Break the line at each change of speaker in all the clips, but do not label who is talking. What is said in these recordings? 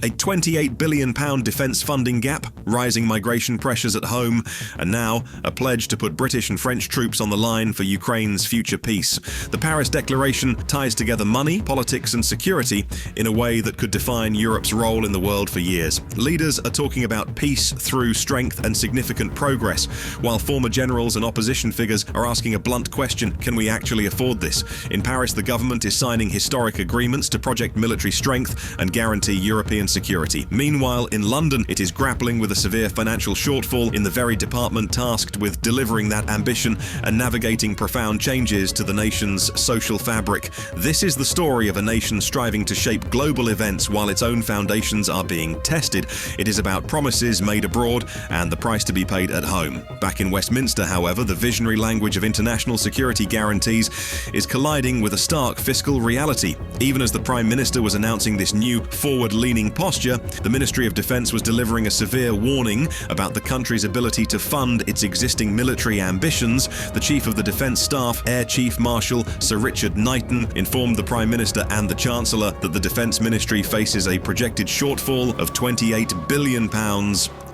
a £28 billion defence funding gap, rising migration pressures at home, and now a pledge to put British and French troops on the line for Ukraine's future peace. The Paris Declaration ties together money, politics and security in a way that could define Europe's role in the world for years. Leaders are talking about peace through strength and significant progress, while former generals and opposition figures are asking a blunt question: can we actually afford this? In Paris, the government is signing historic agreements to project military strength and guarantee European security. Meanwhile, in London, it is grappling with a severe financial shortfall in the very department tasked with delivering that ambition and navigating profound changes to the nation's social fabric. This is the story of a nation striving to shape global events while its own foundations are being tested. It is about promises made abroad and the price to be paid at home. Back in Westminster, however, the visionary language of international security guarantees is colliding with a stark fiscal reality. Even as the Prime Minister was announcing this new forward-leaning posture, the Ministry of Defence was delivering a severe warning about the country's ability to fund its existing military ambitions. The Chief of the Defence Staff, Air Chief Marshal Sir Richard Knighton, informed the Prime Minister and the Chancellor that the Defence Ministry faces a projected shortfall of £28 billion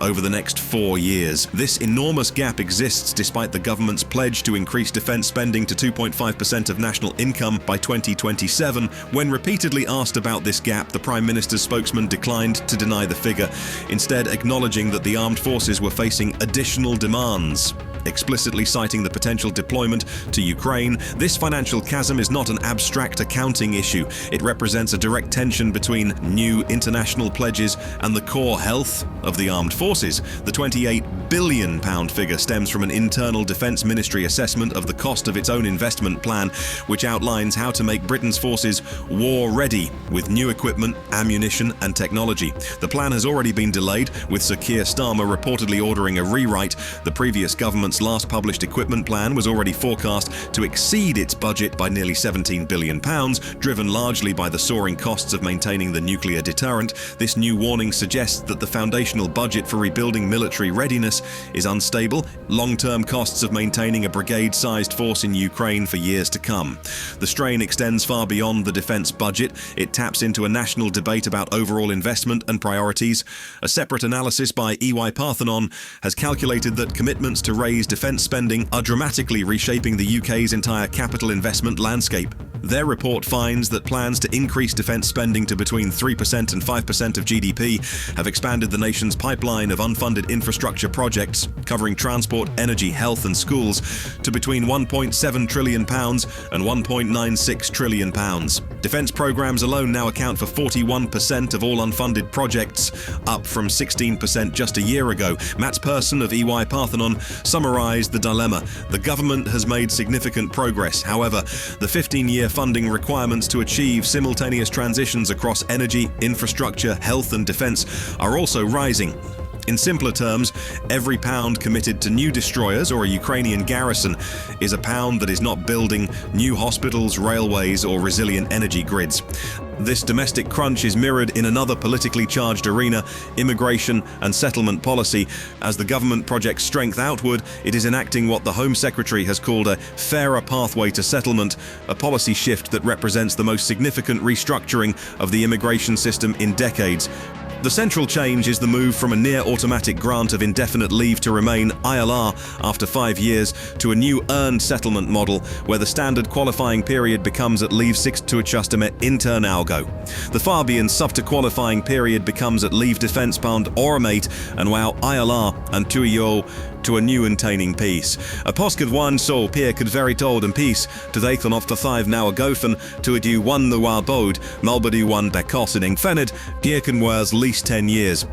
over the next 4 years. This enormous gap exists despite the government's pledge to increase defence spending to 2.5% of national income by 2027. When repeatedly asked about this gap, the Prime Minister's spokesman declined to deny the figure, instead acknowledging that the armed forces were facing additional demands. Explicitly citing the potential deployment to Ukraine, this financial chasm is not an abstract accounting issue. It represents a direct tension between new international pledges and the core health of the armed forces. The £28 billion figure stems from an internal Defence Ministry assessment of the cost of its own investment plan, which outlines how to make Britain's forces war-ready with new equipment, ammunition and technology. The plan has already been delayed, with Sir Keir Starmer reportedly ordering a rewrite. The previous government's last published equipment plan was already forecast to exceed its budget by nearly £17 billion, driven largely by the soaring costs of maintaining the nuclear deterrent. This new warning suggests that the foundational budget for rebuilding military readiness is unstable. Long-term costs of maintaining a brigade-sized force in Ukraine for years to come. The strain extends far beyond the defence budget. It taps into a national debate about overall investment and priorities. A separate analysis by EY Parthenon has calculated that commitments to raise defence spending are dramatically reshaping the UK's entire capital investment landscape. Their report finds that plans to increase defence spending to between 3% and 5% of GDP have expanded the nation's pipeline of unfunded infrastructure projects, covering transport, energy, health and schools, to between £1.7 trillion and £1.96 trillion. Defence programmes alone now account for 41% of all unfunded projects, up from 16% just a year ago. Matt Persson of EY Parthenon summarised the dilemma. The government has made significant progress. However, the 15-year funding requirements to achieve simultaneous transitions across energy, infrastructure, health and defence are also rising. In simpler terms, every pound committed to new destroyers or a Ukrainian garrison is a pound that is not building new hospitals, railways or resilient energy grids. This domestic crunch is mirrored in another politically charged arena, immigration and settlement policy. As the government projects strength outward, it is enacting what the Home Secretary has called a fairer pathway to settlement, a policy shift that represents the most significant restructuring of the immigration system in decades. The central change is the move from a near-automatic grant of indefinite leave to remain (ILR) after 5 years to a new earned settlement model where the standard qualifying period becomes at leave 6 to adjust intern algo. The Fabian subter qualifying period becomes at leave defence pound ormate and wow ILR and tuyo to a new intaining peace. A poscad one so peer could very told and peace to they can ofta 5 now a gofen to a do one the war bod malbadu one bekosining fened dear can wears least 10 years.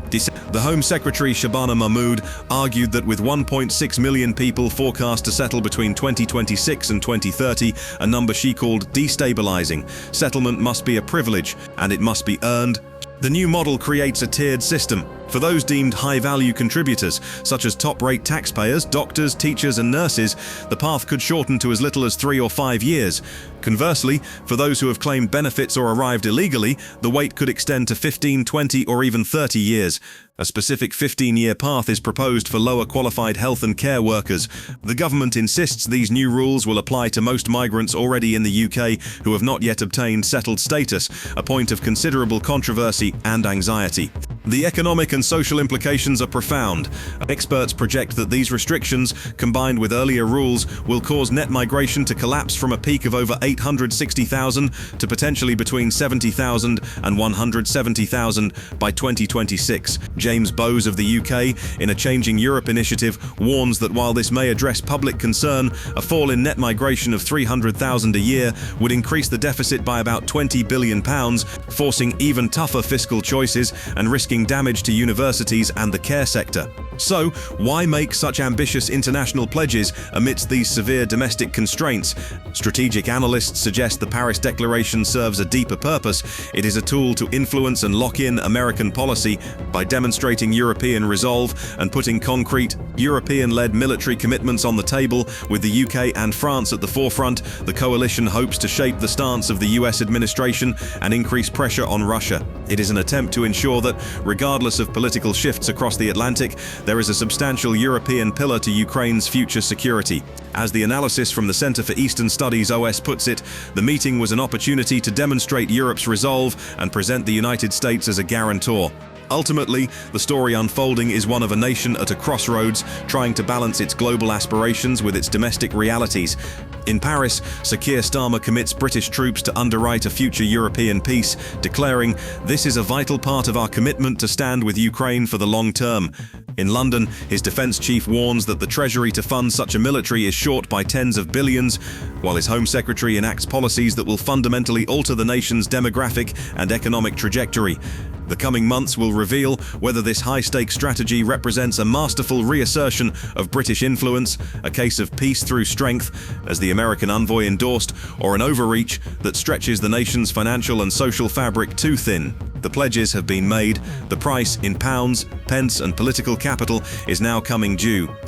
The Home Secretary Shabana Mahmood argued that with 1.6 million people forecast to settle between 2026 and 2030, a number she called destabilizing, settlement must be a privilege and it must be earned. The new model creates a tiered system. For those deemed high-value contributors, such as top-rate taxpayers, doctors, teachers and nurses, the path could shorten to as little as 3 or 5 years. Conversely, for those who have claimed benefits or arrived illegally, the wait could extend to 15, 20 or even 30 years. A specific 15-year path is proposed for lower qualified health and care workers. The government insists these new rules will apply to most migrants already in the UK who have not yet obtained settled status, a point of considerable controversy and anxiety. The economic and social implications are profound. Experts project that these restrictions, combined with earlier rules, will cause net migration to collapse from a peak of over 860,000 to potentially between 70,000 and 170,000 by 2026. James Bowes of the UK, in a Changing Europe initiative, warns that while this may address public concern, a fall in net migration of 300,000 a year would increase the deficit by about £20 billion, forcing even tougher fiscal choices and risking damage to universities and the care sector. So, why make such ambitious international pledges amidst these severe domestic constraints? Strategic analysts suggest the Paris Declaration serves a deeper purpose. It is a tool to influence and lock in American policy by demonstrating European resolve and putting concrete, European-led military commitments on the table. With the UK and France at the forefront, the coalition hopes to shape the stance of the US administration and increase pressure on Russia. It is an attempt to ensure that, regardless of political shifts across the Atlantic, there is a substantial European pillar to Ukraine's future security. As the analysis from the Center for Eastern Studies OS puts it, the meeting was an opportunity to demonstrate Europe's resolve and present the United States as a guarantor. Ultimately, the story unfolding is one of a nation at a crossroads, trying to balance its global aspirations with its domestic realities. In Paris, Sir Keir Starmer commits British troops to underwrite a future European peace, declaring, "This is a vital part of our commitment to stand with Ukraine for the long term." In London, his defence chief warns that the Treasury to fund such a military is short by tens of billions, while his Home Secretary enacts policies that will fundamentally alter the nation's demographic and economic trajectory. The coming months will reveal whether this high-stakes strategy represents a masterful reassertion of British influence, a case of peace through strength, as the American envoy endorsed, or an overreach that stretches the nation's financial and social fabric too thin. The pledges have been made. The price in pounds, pence and political capital is now coming due.